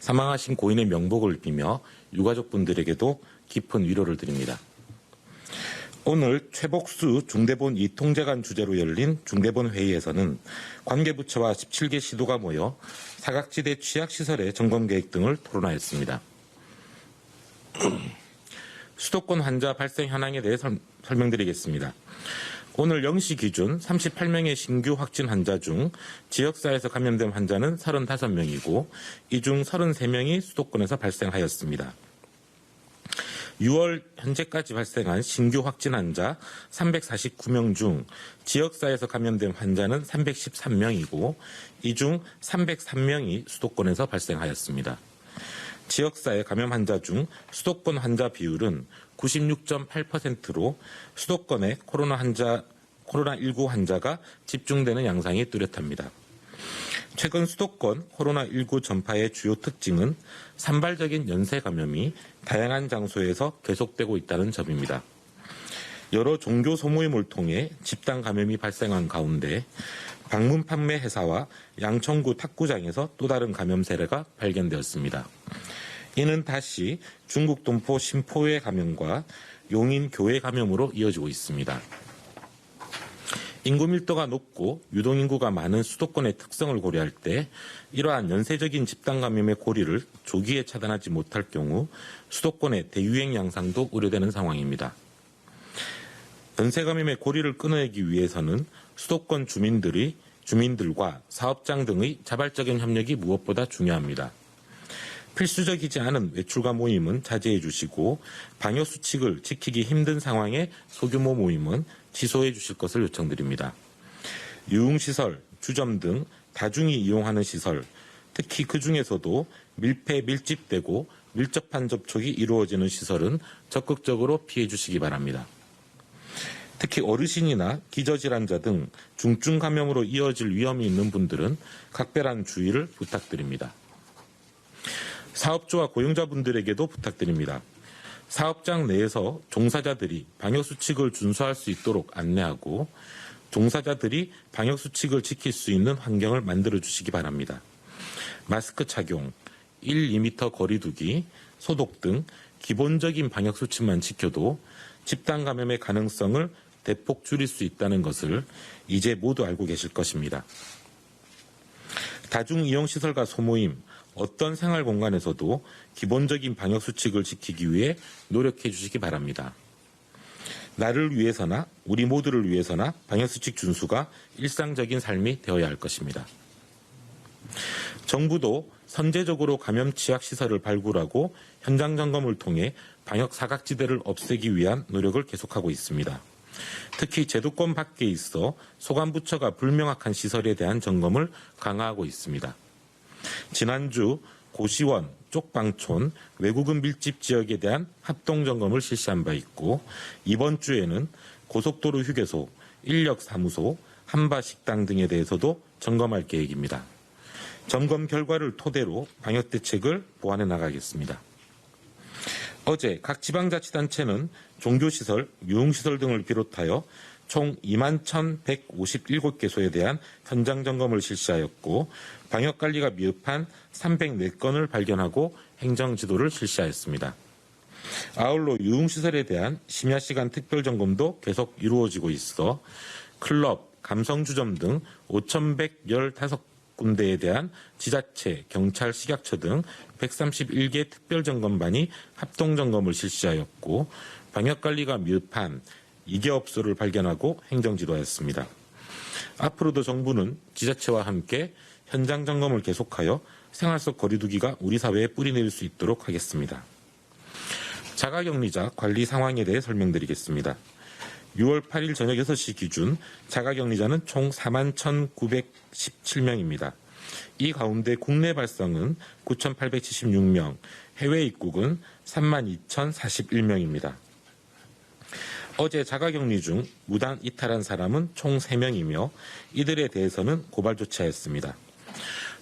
사망하신 고인의 명복을 비며 유가족분들에게도 깊은 위로를 드립니다. 오늘 최복수 중대본 이통제관 주재로 열린 중대본 회의에서는 관계부처와 17개 시도가 모여 사각지대 취약시설의 점검계획 등을 토론하였습니다. 수도권 환자 발생 현황에 대해 설명드리겠습니다. 오늘 0시 기준 38명의 신규 확진 환자 중 지역사회에서 감염된 환자는 35명이고 이 중 33명이 수도권에서 발생하였습니다. 6월 현재까지 발생한 신규 확진 환자 349명 중 지역사회에서 감염된 환자는 313명이고 이 중 303명이 수도권에서 발생하였습니다. 지역사회 감염 환자 중 수도권 환자 비율은 96.8%로 수도권의 코로나19 환자가 집중되는 양상이 뚜렷합니다. 최근 수도권 코로나19 전파의 주요 특징은 산발적인 연쇄 감염이 다양한 장소에서 계속되고 있다는 점입니다. 여러 종교 소모임을 통해 집단 감염이 발생한 가운데 방문 판매 회사와 양천구 탁구장에서 또 다른 감염 사례가 발견되었습니다. 이는 다시 중국 동포 신포의 감염과 용인 교회 감염으로 이어지고 있습니다. 인구 밀도가 높고 유동인구가 많은 수도권의 특성을 고려할 때 이러한 연쇄적인 집단 감염의 고리를 조기에 차단하지 못할 경우 수도권의 대유행 양상도 우려되는 상황입니다. 연쇄 감염의 고리를 끊어내기 위해서는 수도권 주민들과 사업장 등의 자발적인 협력이 무엇보다 중요합니다. 필수적이지 않은 외출과 모임은 자제해 주시고 방역수칙을 지키기 힘든 상황의 소규모 모임은 취소해 주실 것을 요청드립니다. 유흥시설, 주점 등 다중이 이용하는 시설, 특히 그 중에서도 밀집되고 밀접한 접촉이 이루어지는 시설은 적극적으로 피해 주시기 바랍니다. 특히 어르신이나 기저질환자 등 중증 감염으로 이어질 위험이 있는 분들은 각별한 주의를 부탁드립니다. 사업주와 고용자분들에게도 부탁드립니다. 사업장 내에서 종사자들이 방역수칙을 준수할 수 있도록 안내하고 종사자들이 방역수칙을 지킬 수 있는 환경을 만들어 주시기 바랍니다. 마스크 착용, 1-2m 거리 두기, 소독 등 기본적인 방역수칙만 지켜도 집단 감염의 가능성을 대폭 줄일 수 있다는 것을 이제 모두 알고 계실 것입니다. 다중이용시설과 소모임, 어떤 생활 공간에서도 기본적인 방역수칙을 지키기 위해 노력해 주시기 바랍니다. 나를 위해서나 우리 모두를 위해서나 방역수칙 준수가 일상적인 삶이 되어야 할 것입니다. 정부도 선제적으로 감염 취약시설을 발굴하고 현장 점검을 통해 방역 사각지대를 없애기 위한 노력을 계속하고 있습니다. 특히 제도권 밖에 있어 소관부처가 불명확한 시설에 대한 점검을 강화하고 있습니다. 지난주 고시원, 쪽방촌, 외국인 밀집 지역에 대한 합동점검을 실시한 바 있고 이번 주에는 고속도로 휴게소, 인력사무소, 한바식당 등에 대해서도 점검할 계획입니다. 점검 결과를 토대로 방역대책을 보완해 나가겠습니다. 어제 각 지방자치단체는 종교시설, 유흥시설 등을 비롯하여 총 21,157개소에 대한 현장 점검을 실시하였고 방역관리가 미흡한 304건을 발견하고 행정지도를 실시하였습니다. 아울러 유흥시설에 대한 심야시간 특별점검도 계속 이루어지고 있어 클럽, 감성주점 등 5,115군데에 대한 지자체, 경찰, 식약처 등 131개 특별점검반이 합동점검을 실시하였고 방역관리가 미흡한 2개업소를 발견하고 행정지도하였습니다. 앞으로도 정부는 지자체와 함께 현장 점검을 계속하여 생활 속 거리두기가 우리 사회에 뿌리내릴 수 있도록 하겠습니다. 자가격리자 관리 상황에 대해 설명드리겠습니다. 6월 8일 저녁 6시 기준 자가격리자는 총 41,917명입니다. 이 가운데 국내 발성은 9,876명, 해외 입국은 32,041명입니다. 어제 자가격리 중 무단 이탈한 사람은 총 3명이며 이들에 대해서는 고발 조치하였습니다.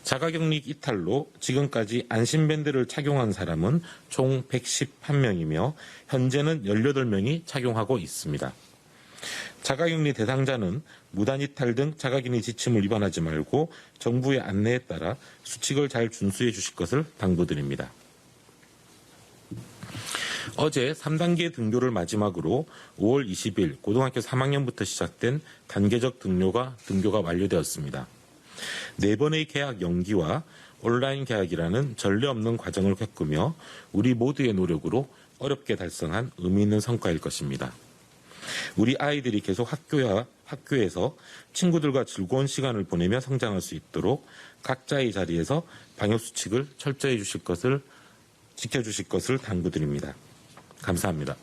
자가격리 이탈로 지금까지 안심밴드를 착용한 사람은 총 111명이며 현재는 18명이 착용하고 있습니다. 자가격리 대상자는 무단이탈 등 자가격리 지침을 위반하지 말고 정부의 안내에 따라 수칙을 잘 준수해 주실 것을 당부드립니다. 어제 3단계 등교를 마지막으로 5월 20일 고등학교 3학년부터 시작된 단계적 등교가 완료되었습니다. 4번의 개학 연기와 온라인 개학이라는 전례 없는 과정을 겪으며 우리 모두의 노력으로 어렵게 달성한 의미 있는 성과일 것입니다. 우리 아이들이 계속 학교에서 친구들과 즐거운 시간을 보내며 성장할 수 있도록 각자의 자리에서 방역수칙을 철저히 지켜주실 것을 당부드립니다. 감사합니다.